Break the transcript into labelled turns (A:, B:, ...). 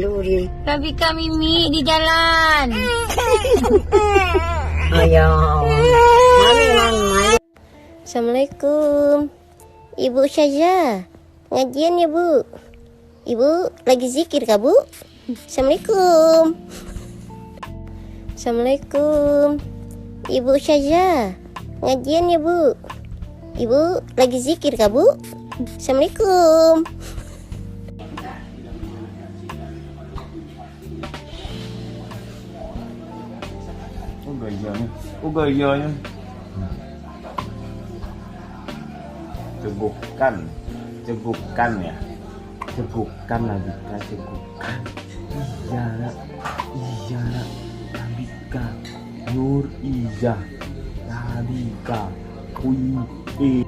A: Luri.
B: Tapi kami Mimi di jalan.
A: Ayo. Mami malu.
C: Assalamualaikum. Ibu Syaja. Pengajian ya, Bu. Ibu lagi zikir kah, Bu? Assalamualaikum. Assalamualaikum. Ibu Syaja. Pengajian ya, Bu. Ibu lagi zikir kah, Bu? Assalamualaikum.
D: Gayanya. Cegukkan ya. Cegukkan Nabika, cegukkan. Ijara, Nabika, Nur Ijah, Nabika, Kui.